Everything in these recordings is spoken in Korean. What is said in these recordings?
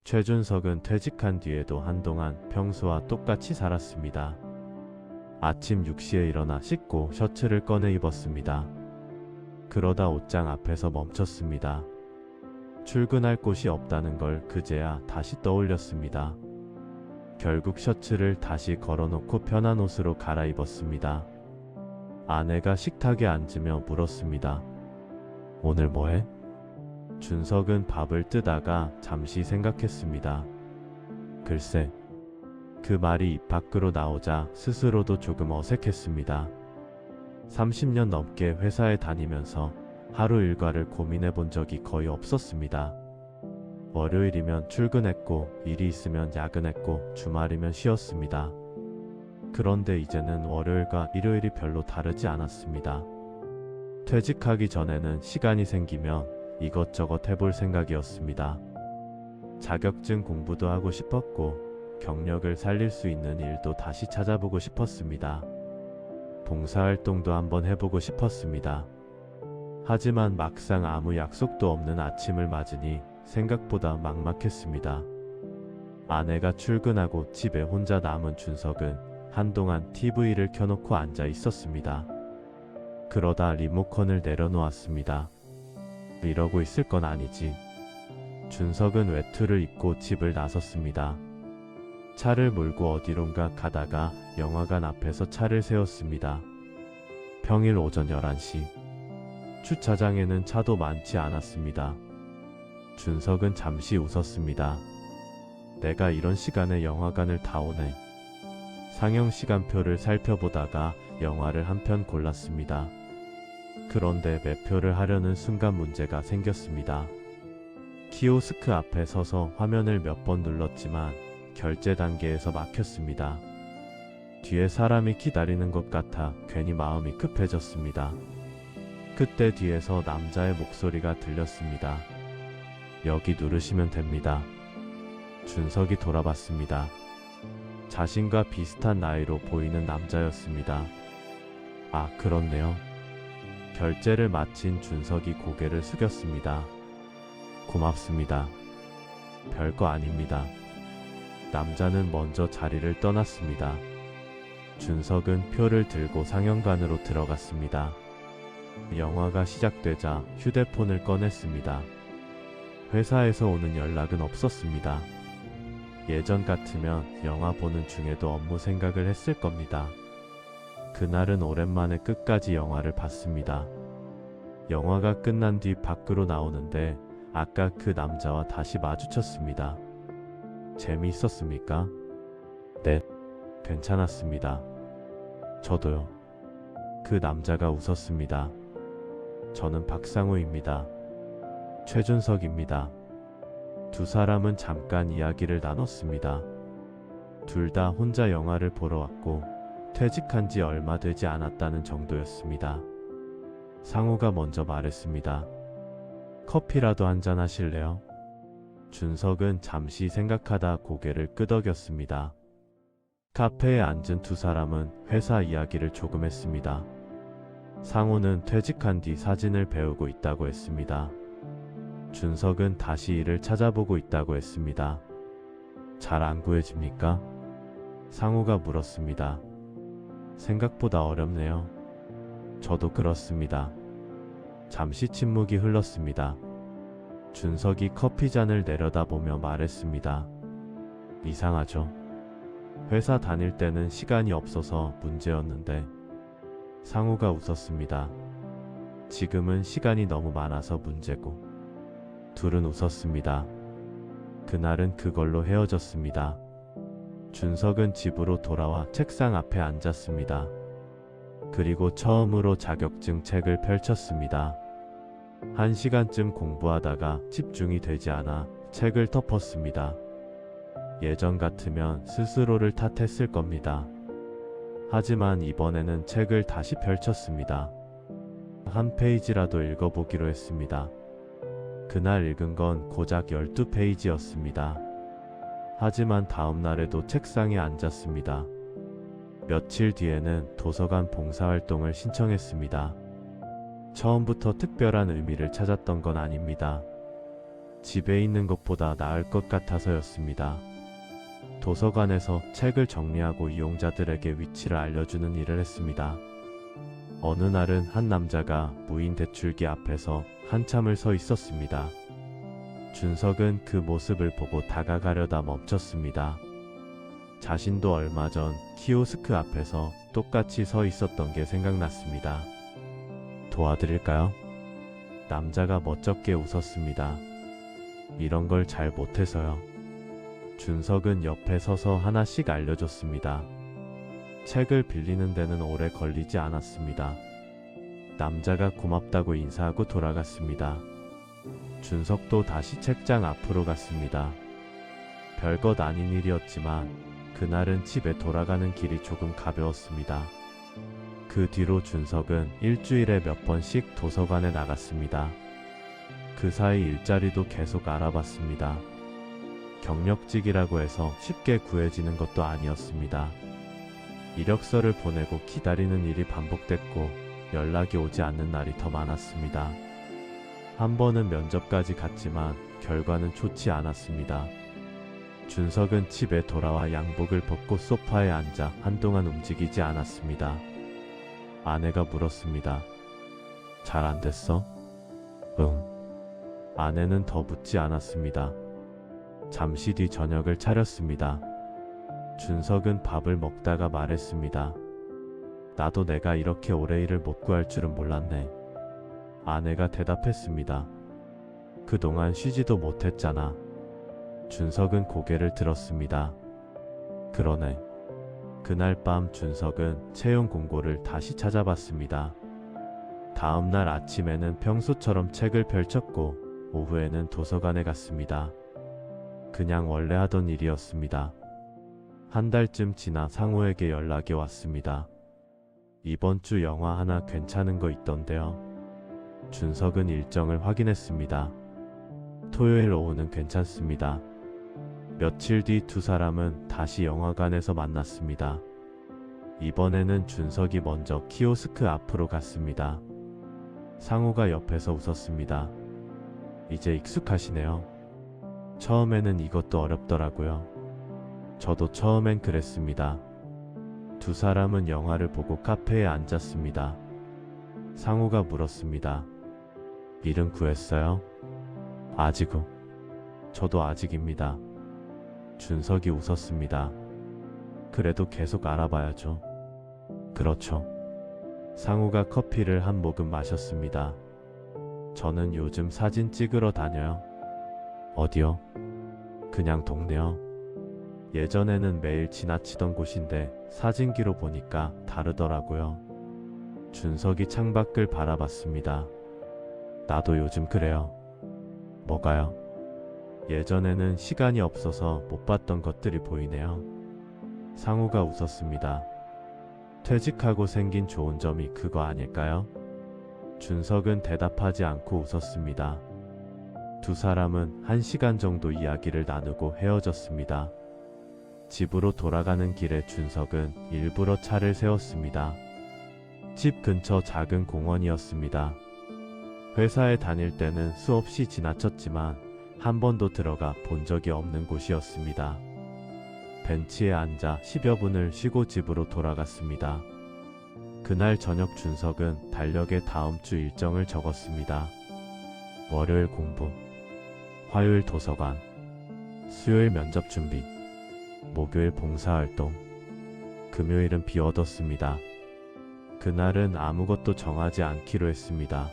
최준석은 퇴직한 뒤에도 한동안 평소와 똑같이 살았습니다. 아침 6시에 일어나 씻고 셔츠를 꺼내 입었습니다. 그러다 옷장 앞에서 멈췄습니다. 출근할 곳이 없다는 걸 그제야 다시 떠올렸습니다. 결국 셔츠를 다시 걸어놓고 편한 옷으로 갈아입었습니다. 아내가 식탁에 앉으며 물었습니다. 오늘 뭐해? 준석은 밥을 뜨다가 잠시 생각했습니다. 글쎄, 그 말이 입 밖으로 나오자 스스로도 조금 어색했습니다. 30년 넘게 회사에 다니면서 하루 일과를 고민해 본 적이 거의 없었습니다. 월요일이면 출근했고, 일이 있으면 야근했고, 주말이면 쉬었습니다. 그런데 이제는 월요일과 일요일이 별로 다르지 않았습니다. 퇴직하기 전에는 시간이 생기면 이것저것 해볼 생각이었습니다. 자격증 공부도 하고 싶었고, 경력을 살릴 수 있는 일도 다시 찾아보고 싶었습니다. 봉사활동도 한번 해보고 싶었습니다. 하지만 막상 아무 약속도 없는 아침을 맞으니 생각보다 막막했습니다. 아내가 출근하고 집에 혼자 남은 준석은 한동안 TV를 켜놓고 앉아 있었습니다. 그러다 리모컨을 내려놓았습니다. 이러고 있을 건 아니지. 준석은 외투를 입고 집을 나섰습니다. 차를 몰고 어디론가 가다가 영화관 앞에서 차를 세웠습니다. 평일 오전 11시. 주차장에는 차도 많지 않았습니다. 준석은 잠시 웃었습니다. 내가 이런 시간에 영화관을 다 오네. 상영 시간표를 살펴보다가 영화를 한 편 골랐습니다. 그런데 매표를 하려는 순간 문제가 생겼습니다. 키오스크 앞에 서서 화면을 몇 번 눌렀지만 결제 단계에서 막혔습니다. 뒤에 사람이 기다리는 것 같아 괜히 마음이 급해졌습니다. 그때 뒤에서 남자의 목소리가 들렸습니다. 여기 누르시면 됩니다. 준석이 돌아봤습니다. 자신과 비슷한 나이로 보이는 남자였습니다. 아, 그렇네요. 결제를 마친 준석이 고개를 숙였습니다. 고맙습니다. 별거 아닙니다. 남자는 먼저 자리를 떠났습니다. 준석은 표를 들고 상영관으로 들어갔습니다. 영화가 시작되자 휴대폰을 꺼냈습니다. 회사에서 오는 연락은 없었습니다. 예전 같으면 영화 보는 중에도 업무 생각을 했을 겁니다. 그날은 오랜만에 끝까지 영화를 봤습니다. 영화가 끝난 뒤 밖으로 나오는데 아까 그 남자와 다시 마주쳤습니다. 재미있었습니까? 네, 괜찮았습니다. 저도요. 그 남자가 웃었습니다. 저는 박상우입니다. 최준석입니다. 두 사람은 잠깐 이야기를 나눴습니다. 둘 다 혼자 영화를 보러 왔고 퇴직한 지 얼마 되지 않았다는 정도였습니다. 상우가 먼저 말했습니다. 커피라도 한잔 하실래요? 준석은 잠시 생각하다 고개를 끄덕였습니다. 카페에 앉은 두 사람은 회사 이야기를 조금 했습니다. 상우는 퇴직한 뒤 사진을 배우고 있다고 했습니다. 준석은 다시 일을 찾아보고 있다고 했습니다. 잘 안 구해집니까? 상우가 물었습니다. 생각보다 어렵네요. 저도 그렇습니다. 잠시 침묵이 흘렀습니다. 준석이 커피잔을 내려다보며 말했습니다. 이상하죠? 회사 다닐 때는 시간이 없어서 문제였는데. 상우가 웃었습니다. 지금은 시간이 너무 많아서 문제고. 둘은 웃었습니다. 그날은 그걸로 헤어졌습니다. 준석은 집으로 돌아와 책상 앞에 앉았습니다. 그리고 처음으로 자격증 책을 펼쳤습니다. 1시간쯤 공부하다가 집중이 되지 않아 책을 덮었습니다. 예전 같으면 스스로를 탓했을 겁니다. 하지만 이번에는 책을 다시 펼쳤습니다. 한 페이지라도 읽어보기로 했습니다. 그날 읽은 건 고작 12페이지였습니다. 하지만 다음 날에도 책상에 앉았습니다. 며칠 뒤에는 도서관 봉사활동을 신청했습니다. 처음부터 특별한 의미를 찾았던 건 아닙니다. 집에 있는 것보다 나을 것 같아서였습니다. 도서관에서 책을 정리하고 이용자들에게 위치를 알려주는 일을 했습니다. 어느 날은 한 남자가 무인 대출기 앞에서 한참을 서 있었습니다. 준석은 그 모습을 보고 다가가려다 멈췄습니다. 자신도 얼마 전 키오스크 앞에서 똑같이 서 있었던 게 생각났습니다. 도와드릴까요? 남자가 멋쩍게 웃었습니다. 이런 걸 잘 못해서요. 준석은 옆에 서서 하나씩 알려줬습니다. 책을 빌리는 데는 오래 걸리지 않았습니다. 남자가 고맙다고 인사하고 돌아갔습니다. 준석도 다시 책장 앞으로 갔습니다. 별것 아닌 일이었지만 그날은 집에 돌아가는 길이 조금 가벼웠습니다. 그 뒤로 준석은 일주일에 몇 번씩 도서관에 나갔습니다. 그 사이 일자리도 계속 알아봤습니다. 경력직이라고 해서 쉽게 구해지는 것도 아니었습니다. 이력서를 보내고 기다리는 일이 반복됐고 연락이 오지 않는 날이 더 많았습니다. 한 번은 면접까지 갔지만 결과는 좋지 않았습니다. 준석은 집에 돌아와 양복을 벗고 소파에 앉아 한동안 움직이지 않았습니다. 아내가 물었습니다. 잘 안 됐어? 응. 아내는 더 묻지 않았습니다. 잠시 뒤 저녁을 차렸습니다. 준석은 밥을 먹다가 말했습니다. 나도 내가 이렇게 오래 일을 못 구할 줄은 몰랐네. 아내가 대답했습니다. 그동안 쉬지도 못했잖아. 준석은 고개를 들었습니다. 그러네. 그날 밤 준석은 채용 공고를 다시 찾아봤습니다. 다음 날 아침에는 평소처럼 책을 펼쳤고 오후에는 도서관에 갔습니다. 그냥 원래 하던 일이었습니다. 한 달쯤 지나 상호에게 연락이 왔습니다. 이번 주 영화 하나 괜찮은 거 있던데요. 준석은 일정을 확인했습니다. 토요일 오후는 괜찮습니다. 며칠 뒤 두 사람은 다시 영화관에서 만났습니다. 이번에는 준석이 먼저 키오스크 앞으로 갔습니다. 상호가 옆에서 웃었습니다. 이제 익숙하시네요. 처음에는 이것도 어렵더라고요. 저도 처음엔 그랬습니다. 두 사람은 영화를 보고 카페에 앉았습니다. 상호가 물었습니다. 일은 구했어요? 아직요. 저도 아직입니다. 준석이 웃었습니다. 그래도 계속 알아봐야죠. 그렇죠. 상호가 커피를 한 모금 마셨습니다. 저는 요즘 사진 찍으러 다녀요. 어디요? 그냥 동네요. 예전에는 매일 지나치던 곳인데 사진기로 보니까 다르더라고요. 준석이 창밖을 바라봤습니다. 나도 요즘 그래요. 뭐가요? 예전에는 시간이 없어서 못 봤던 것들이 보이네요. 상우가 웃었습니다. 퇴직하고 생긴 좋은 점이 그거 아닐까요? 준석은 대답하지 않고 웃었습니다. 두 사람은 1시간 정도 이야기를 나누고 헤어졌습니다. 집으로 돌아가는 길에 준석은 일부러 차를 세웠습니다. 집 근처 작은 공원이었습니다. 회사에 다닐 때는 수없이 지나쳤지만 한 번도 들어가 본 적이 없는 곳이었습니다. 벤치에 앉아 10여 분을 쉬고 집으로 돌아갔습니다. 그날 저녁 준석은 달력에 다음 주 일정을 적었습니다. 월요일 공부, 화요일 도서관, 수요일 면접 준비, 목요일 봉사활동, 금요일은 비워뒀습니다. 그날은 아무것도 정하지 않기로 했습니다.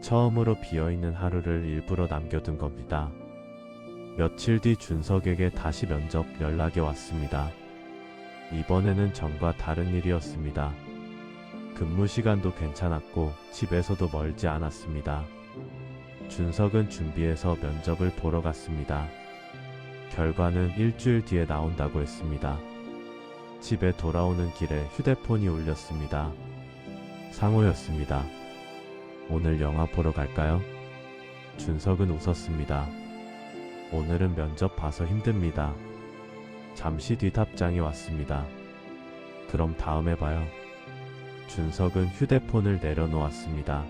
처음으로 비어있는 하루를 일부러 남겨둔 겁니다. 며칠 뒤 준석에게 다시 면접 연락이 왔습니다. 이번에는 전과 다른 일이었습니다. 근무 시간도 괜찮았고 집에서도 멀지 않았습니다. 준석은 준비해서 면접을 보러 갔습니다. 결과는 일주일 뒤에 나온다고 했습니다. 집에 돌아오는 길에 휴대폰이 울렸습니다. 상호였습니다. 오늘 영화 보러 갈까요? 준석은 웃었습니다. 오늘은 면접 봐서 힘듭니다. 잠시 뒤 답장이 왔습니다. 그럼 다음에 봐요. 준석은 휴대폰을 내려놓았습니다.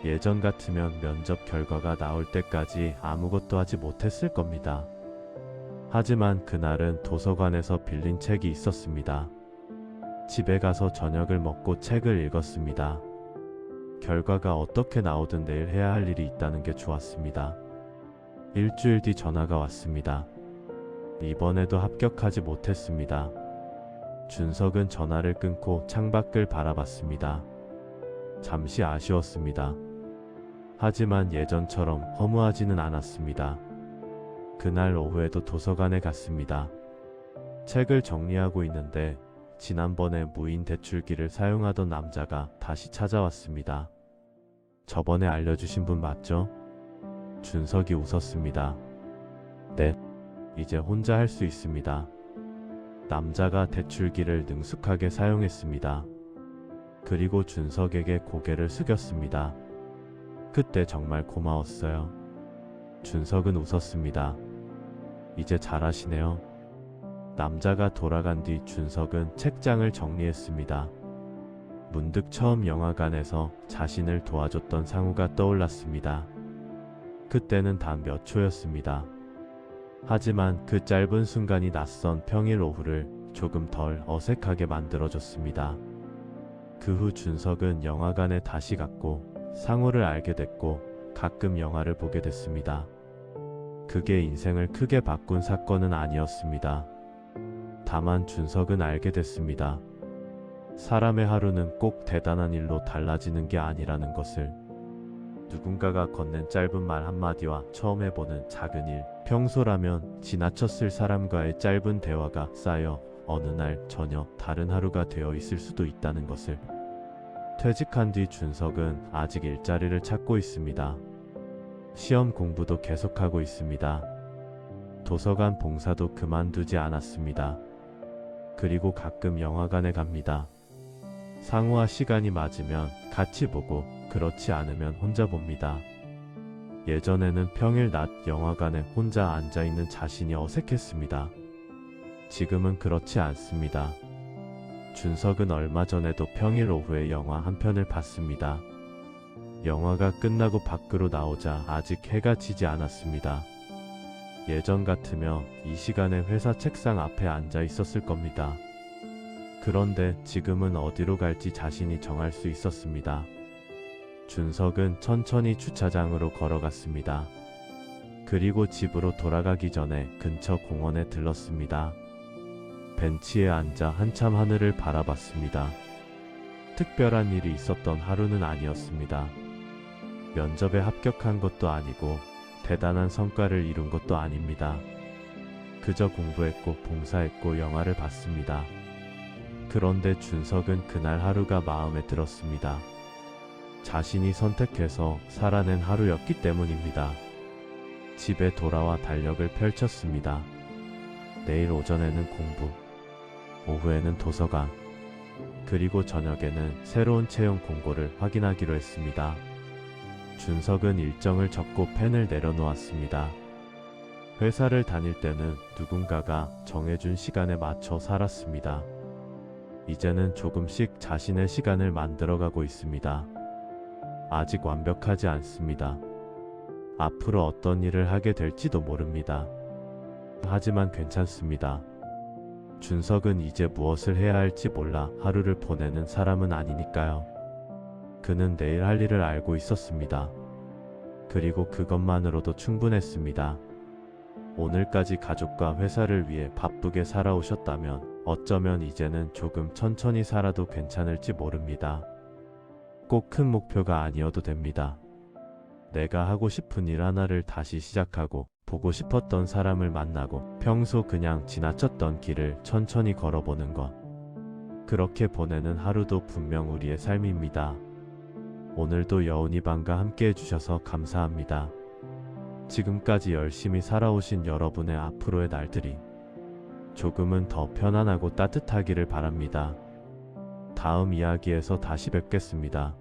예전 같으면 면접 결과가 나올 때까지 아무것도 하지 못했을 겁니다. 하지만 그날은 도서관에서 빌린 책이 있었습니다. 집에 가서 저녁을 먹고 책을 읽었습니다. 결과가 어떻게 나오든 내일 해야 할 일이 있다는 게 좋았습니다. 일주일 뒤 전화가 왔습니다. 이번에도 합격하지 못했습니다. 준석은 전화를 끊고 창밖을 바라봤습니다. 잠시 아쉬웠습니다. 하지만 예전처럼 허무하지는 않았습니다. 그날 오후에도 도서관에 갔습니다. 책을 정리하고 있는데 지난번에 무인 대출기를 사용하던 남자가 다시 찾아왔습니다. 저번에 알려주신 분 맞죠? 준석이 웃었습니다. 네, 이제 혼자 할 수 있습니다. 남자가 대출기를 능숙하게 사용했습니다. 그리고 준석에게 고개를 숙였습니다. 그때 정말 고마웠어요. 준석은 웃었습니다. 이제 잘하시네요. 남자가 돌아간 뒤 준석은 책장을 정리했습니다. 문득 처음 영화관에서 자신을 도와줬던 상우가 떠올랐습니다. 그때는 단 몇 초였습니다. 하지만 그 짧은 순간이 낯선 평일 오후를 조금 덜 어색하게 만들어줬습니다. 그 후 준석은 영화관에 다시 갔고 상우를 알게 됐고 가끔 영화를 보게 됐습니다. 그게 인생을 크게 바꾼 사건은 아니었습니다. 다만 준석은 알게 됐습니다. 사람의 하루는 꼭 대단한 일로 달라지는 게 아니라는 것을. 누군가가 건넨 짧은 말 한마디와 처음 해보는 작은 일, 평소라면 지나쳤을 사람과의 짧은 대화가 쌓여 어느 날 전혀 다른 하루가 되어 있을 수도 있다는 것을. 퇴직한 뒤 준석은 아직 일자리를 찾고 있습니다. 시험 공부도 계속하고 있습니다. 도서관 봉사도 그만두지 않았습니다. 그리고 가끔 영화관에 갑니다. 상우와 시간이 맞으면 같이 보고 그렇지 않으면 혼자 봅니다. 예전에는 평일 낮 영화관에 혼자 앉아있는 자신이 어색했습니다. 지금은 그렇지 않습니다. 준석은 얼마 전에도 평일 오후에 영화 한 편을 봤습니다. 영화가 끝나고 밖으로 나오자 아직 해가 지지 않았습니다. 예전 같으면 이 시간에 회사 책상 앞에 앉아 있었을 겁니다. 그런데 지금은 어디로 갈지 자신이 정할 수 있었습니다. 준석은 천천히 주차장으로 걸어갔습니다. 그리고 집으로 돌아가기 전에 근처 공원에 들렀습니다. 벤치에 앉아 한참 하늘을 바라봤습니다. 특별한 일이 있었던 하루는 아니었습니다. 면접에 합격한 것도 아니고 대단한 성과를 이룬 것도 아닙니다. 그저 공부했고 봉사했고 영화를 봤습니다. 그런데 준석은 그날 하루가 마음에 들었습니다. 자신이 선택해서 살아낸 하루였기 때문입니다. 집에 돌아와 달력을 펼쳤습니다. 내일 오전에는 공부, 오후에는 도서관, 그리고 저녁에는 새로운 채용 공고를 확인하기로 했습니다. 준석은 일정을 적고 펜을 내려놓았습니다. 회사를 다닐 때는 누군가가 정해준 시간에 맞춰 살았습니다. 이제는 조금씩 자신의 시간을 만들어가고 있습니다. 아직 완벽하지 않습니다. 앞으로 어떤 일을 하게 될지도 모릅니다. 하지만 괜찮습니다. 준석은 이제 무엇을 해야 할지 몰라 하루를 보내는 사람은 아니니까요. 그는 내일 할 일을 알고 있었습니다. 그리고 그것만으로도 충분했습니다. 오늘까지 가족과 회사를 위해 바쁘게 살아오셨다면 어쩌면 이제는 조금 천천히 살아도 괜찮을지 모릅니다. 꼭 큰 목표가 아니어도 됩니다. 내가 하고 싶은 일 하나를 다시 시작하고 보고 싶었던 사람을 만나고 평소 그냥 지나쳤던 길을 천천히 걸어보는 것. 그렇게 보내는 하루도 분명 우리의 삶입니다. 오늘도 여운이방과 함께 해주셔서 감사합니다. 지금까지 열심히 살아오신 여러분의 앞으로의 날들이 조금은 더 편안하고 따뜻하기를 바랍니다. 다음 이야기에서 다시 뵙겠습니다.